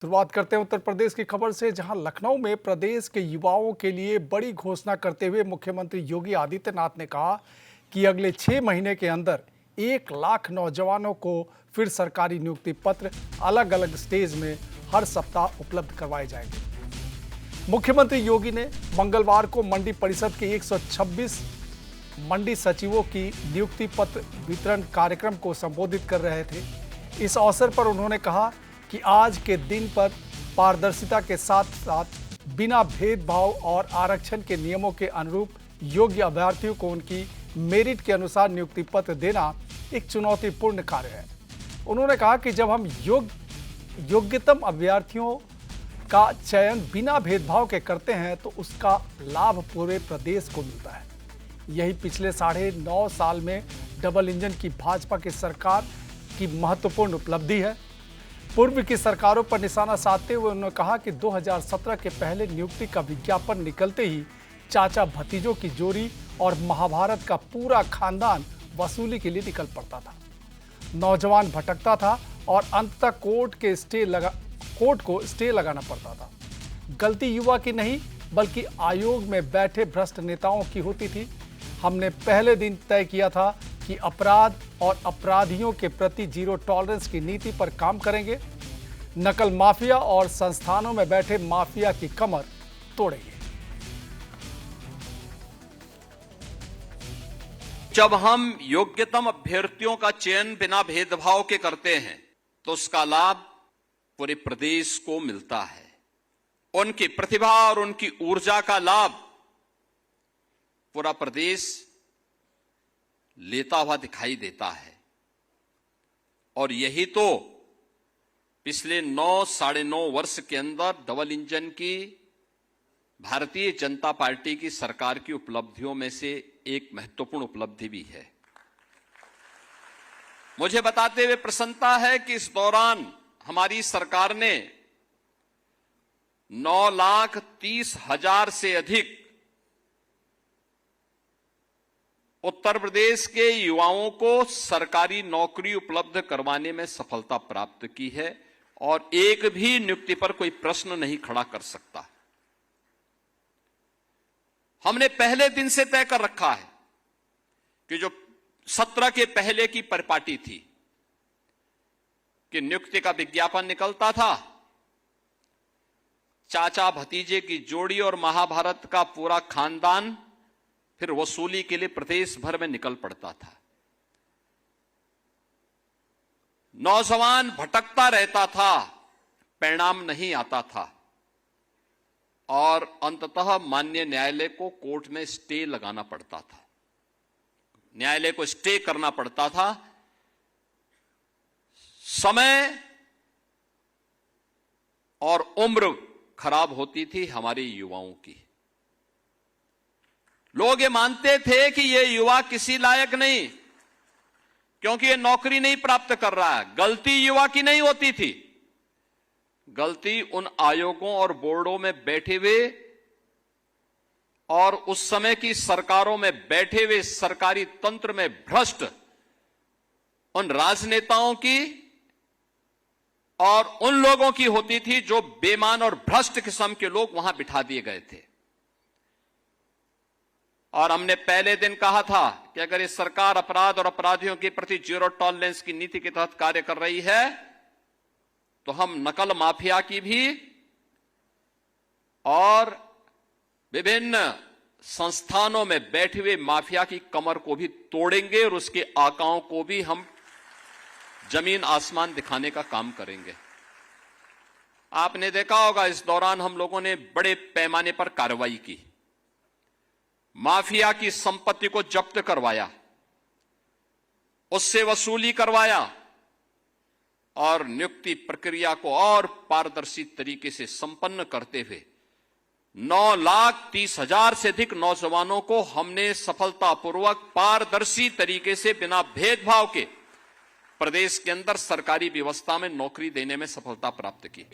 शुरुआत करते हैं उत्तर प्रदेश की खबर से, जहां लखनऊ में प्रदेश के युवाओं के लिए बड़ी घोषणा करते हुए मुख्यमंत्री योगी आदित्यनाथ ने कहा कि अगले 6 महीने के अंदर 1 लाख नौजवानों को फिर सरकारी नियुक्ति पत्र अलग अलग स्टेज में हर सप्ताह उपलब्ध करवाए जाएंगे। मुख्यमंत्री योगी ने मंगलवार को मंडी परिषद के 126 मंडी सचिवों की नियुक्ति पत्र वितरण कार्यक्रम को संबोधित कर रहे थे। इस अवसर पर उन्होंने कहा कि आज के दिन पर पारदर्शिता के साथ साथ बिना भेदभाव और आरक्षण के नियमों के अनुरूप योग्य अभ्यर्थियों को उनकी मेरिट के अनुसार नियुक्ति पत्र देना एक चुनौतीपूर्ण कार्य है। उन्होंने कहा कि जब हम योग्यतम अभ्यर्थियों का चयन बिना भेदभाव के करते हैं तो उसका लाभ पूरे प्रदेश को मिलता है। यही पिछले 9.5 साल में डबल इंजन की भाजपा की सरकार की महत्वपूर्ण उपलब्धि है। पूर्व की सरकारों पर निशाना साधते हुए उन्होंने कहा कि 2017 के पहले नियुक्ति का विज्ञापन निकलते ही चाचा भतीजों की जोड़ी और महाभारत का पूरा खानदान वसूली के लिए निकल पड़ता था। नौजवान भटकता था और अंततः कोर्ट को स्टे लगाना पड़ता था। गलती युवा की नहीं बल्कि आयोग में बैठे भ्रष्ट नेताओं की होती थी। हमने पहले दिन तय किया था कि अपराध और अपराधियों के प्रति जीरो टॉलरेंस की नीति पर काम करेंगे। नकल माफिया और संस्थानों में बैठे माफिया की कमर तोड़ेंगे। जब हम योग्यतम अभ्यर्थियों का चयन बिना भेदभाव के करते हैं तो उसका लाभ पूरे प्रदेश को मिलता है। उनकी प्रतिभा और उनकी ऊर्जा का लाभ पूरा प्रदेश लेता हुआ दिखाई देता है। और यही तो पिछले 9-9.5 वर्ष के अंदर डबल इंजन की भारतीय जनता पार्टी की सरकार की उपलब्धियों में से एक महत्वपूर्ण उपलब्धि भी है। मुझे बताते हुए प्रसन्नता है कि इस दौरान हमारी सरकार ने 9,30,000 से अधिक उत्तर प्रदेश के युवाओं को सरकारी नौकरी उपलब्ध करवाने में सफलता प्राप्त की है और एक भी नियुक्ति पर कोई प्रश्न नहीं खड़ा कर सकता। हमने पहले दिन से तय कर रखा है कि जो 17 के पहले की परिपाटी थी कि नियुक्ति का विज्ञापन निकलता था, चाचा भतीजे की जोड़ी और महाभारत का पूरा खानदान फिर वसूली के लिए प्रदेश भर में निकल पड़ता था। नौजवान भटकता रहता था, परिणाम नहीं आता था और अंततः माननीय न्यायालय को कोर्ट में स्टे लगाना पड़ता था, न्यायालय को स्टे करना पड़ता था। समय और उम्र खराब होती थी हमारे युवाओं की। लोग ये मानते थे कि ये युवा किसी लायक नहीं, क्योंकि ये नौकरी नहीं प्राप्त कर रहा है। गलती युवा की नहीं होती थी, गलती उन आयोगों और बोर्डों में बैठे हुए और उस समय की सरकारों में बैठे हुए सरकारी तंत्र में भ्रष्ट उन राजनेताओं की और उन लोगों की होती थी जो बेईमान और भ्रष्ट किस्म के लोग वहां बिठा दिए गए थे। और हमने पहले दिन कहा था कि अगर ये सरकार अपराध और अपराधियों के प्रति जीरो टॉलरेंस की नीति के तहत कार्य कर रही है तो हम नकल माफिया की भी और विभिन्न संस्थानों में बैठे हुए माफिया की कमर को भी तोड़ेंगे और उसके आकाओं को भी हम जमीन आसमान दिखाने का काम करेंगे। आपने देखा होगा इस दौरान हम लोगों ने बड़े पैमाने पर कार्रवाई की, माफिया की संपत्ति को जब्त करवाया, उससे वसूली करवाया और नियुक्ति प्रक्रिया को और पारदर्शी तरीके से संपन्न करते हुए 9,30,000 से अधिक नौजवानों को हमने सफलतापूर्वक पारदर्शी तरीके से बिना भेदभाव के प्रदेश के अंदर सरकारी व्यवस्था में नौकरी देने में सफलता प्राप्त की।